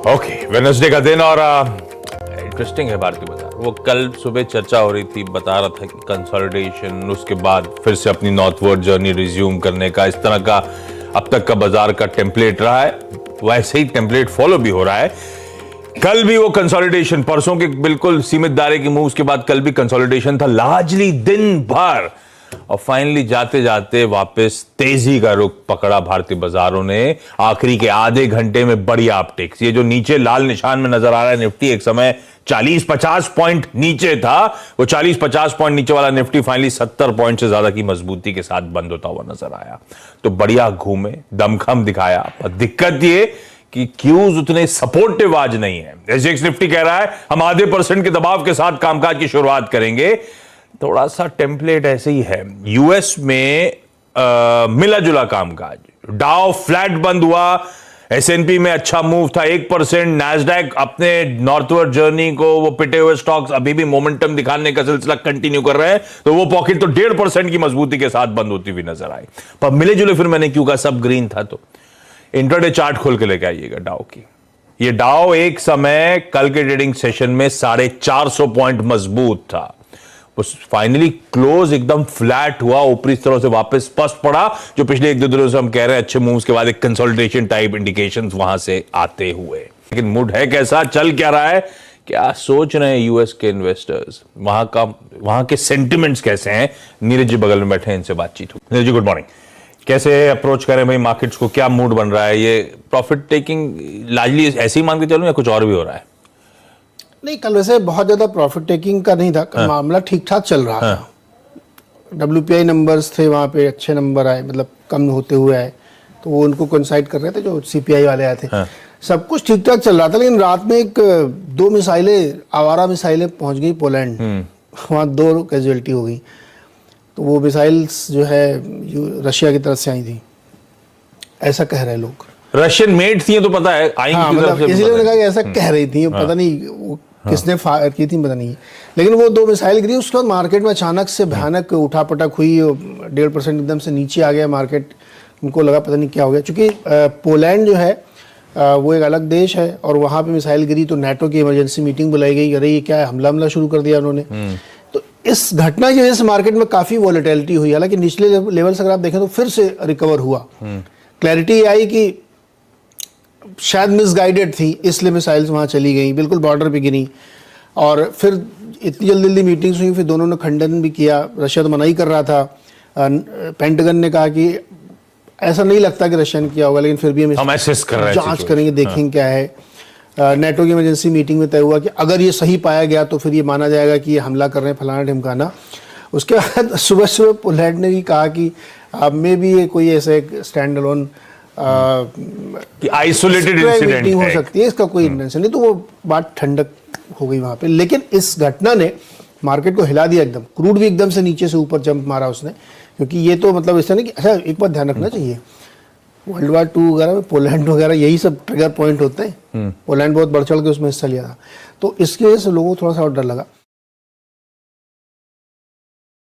Okay, Wednesday का दिन और इंटरेस्टिंग है भारतीय बाजार। वो कल सुबह चर्चा हो रही थी, बता रहा था कि कंसोलिडेशन, उसके बाद फिर से अपनी नॉर्थवर्ड जर्नी रिज्यूम करने का, इस तरह का अब तक का बाजार का टेम्पलेट रहा है। वैसे ही टेम्पलेट फॉलो भी हो रहा है। कल भी वो कंसोलिडेशन, परसों के बिल्कुल सीमित दायरे की मूव्स के बाद कल भी कंसोलिडेशन था लार्जली दिन भर, और फाइनली जाते जाते वापस तेजी का रुख पकड़ा भारतीय बाजारों ने। आखिरी के आधे घंटे में बढ़िया अपटिक्स, ये जो नीचे लाल निशान में नजर आ रहा है निफ्टी, एक समय 40-50 पॉइंट नीचे था, वो 40-50 पॉइंट नीचे वाला निफ्टी फाइनली 70 पॉइंट से ज्यादा की मजबूती के साथ बंद होता हुआ नजर आया। तो बढ़िया घूमे, दमखम दिखाया, पर दिक्कत ये कि क्यूज उतने सपोर्टिव आज नहीं है। एसजीएक्स निफ्टी कह रहा है हम आधे % के दबाव के साथ कामकाज की शुरुआत करेंगे। थोड़ा सा टेम्पलेट ऐसे ही है। यूएस में मिला जुला कामकाज, डाउ फ्लैट बंद हुआ, एसएनपी में अच्छा मूव था 1%, नैस्डैक अपने नॉर्थवर्ड जर्नी को, वो पिटे हुए स्टॉक्स अभी भी मोमेंटम दिखाने का सिलसिला कंटिन्यू कर रहे हैं, तो वो पॉकेट तो 1.5% की मजबूती के साथ बंद होती हुई नजर आई। पर मिले जुले, फिर मैंने क्यों कहा सब ग्रीन था, तो इंट्राडे चार्ट खोल के लेके आइएगा डाउ की। ये डाउ एक समय कल के ट्रेडिंग सेशन में 450 पॉइंट मजबूत था, फाइनली क्लोज एकदम फ्लैट हुआ, ऊपरी स्तरों से वापस स्पष्ट पड़ा, जो पिछले 1-2 दिनों से हम कह रहे हैं अच्छे मूव्स के बाद एक कंसोलिडेशन टाइप इंडिकेशंस वहां से आते हुए। लेकिन मूड है कैसा, चल क्या रहा है, क्या सोच रहे हैं यूएस के इन्वेस्टर्स, वहां के सेंटिमेंट्स कैसे हैं? नीरज जी बगल में बैठे हैं, इनसे बातचीत हुई। नीरज जी गुड मॉर्निंग, कैसे अप्रोच करें भाई मार्केट्स को, क्या मूड बन रहा है? ये प्रॉफिट टेकिंग लार्जली ऐसे ही मान के चलूं या कुछ और भी हो रहा है? नहीं, कल वैसे बहुत ज़्यादा प्रॉफिट टेकिंग का नहीं था। मामला ठीक ठाक चल रहा था। WPI नंबर्स थे वहाँ पे, अच्छे नंबर आए, मतलब कम होते हुए आए, तो वो उनको कोइंसाइड कर रहे थे जो CPI वाले आए थे। सब कुछ ठीक ठाक चल रहा था, लेकिन रात में 2 मिसाइलें, आवारा मिसाइलें पहुँच गई पोलैंड, वहाँ 2 कैजुअलिटी हो गई। तो वो मिसाइल्स जो है रशिया की तरफ से आई थी, ऐसा कह रहे लोग। रशियन मेड थी तो पता है, हाँ, मतलब इसलिए मैंने कहा कि ऐसा कह रही थी, पता नहीं वो किसने फायर की थी, पता नहीं। लेकिन वो 2 मिसाइल गिरी, उसके बाद मार्केट में अचानक से भयानक उठापटक हुई, 1.5% एकदम से नीचे आ गया मार्केट। उनको लगा पता नहीं क्या हो गया, क्योंकि पोलैंड जो है वो एक अलग देश है, और वहाँ पे मिसाइल गिरी तो नेटो की इमरजेंसी मीटिंग बुलाई गई, अरे ये क्या है, हमला शुरू कर दिया उन्होंने। तो इस घटना की वजह से मार्केट में काफ़ी वॉलेटिलिटी हुई। हालांकि निचले लेवल से अगर आप देखें तो फिर से रिकवर हुआ। क्लैरिटी आई कि शायद मिसगाइडेड थी, इसलिए मिसाइल्स वहाँ चली गई, बिल्कुल बॉर्डर पे गिरी। और फिर इतनी जल्दी मीटिंग्स हुई, फिर दोनों ने खंडन भी किया। रशिया तो मना ही कर रहा था, पेंटागन ने कहा कि ऐसा नहीं लगता कि रशिया ने किया होगा, लेकिन फिर भी हम असेस कर रहे हैं, जांच करेंगे, देखेंगे क्या है। नेटो की इमरजेंसी मीटिंग में तय हुआ कि अगर ये सही पाया गया तो फिर ये माना जाएगा कि ये हमला कर रहे हैं, फलाना ढिमकाना। उसके बाद सुबह सुबह पोलैंड ने भी कहा कि अब में भी ये कोई ऐसे स्टैंड अलोन आइसोलेटेड इंसिडेंट हो सकती है, इसका कोई इंटेंशन नहीं। तो वो बात ठंडक हो गई वहाँ पे। लेकिन इस घटना ने मार्केट को हिला दिया एकदम। क्रूड भी एकदम से नीचे से ऊपर जंप मारा उसने, क्योंकि ये तो मतलब ऐसा नहीं कि, अच्छा एक बात ध्यान रखना चाहिए, World War II वगैरह में पोलैंड वगैरह यही सब ट्रिगर पॉइंट होते हैं। पोलैंड बहुत बढ़ चढ़ के उसमें हिस्सा लिया था, तो इसकी वजह से लोगों को थोड़ा सा और डर लगा।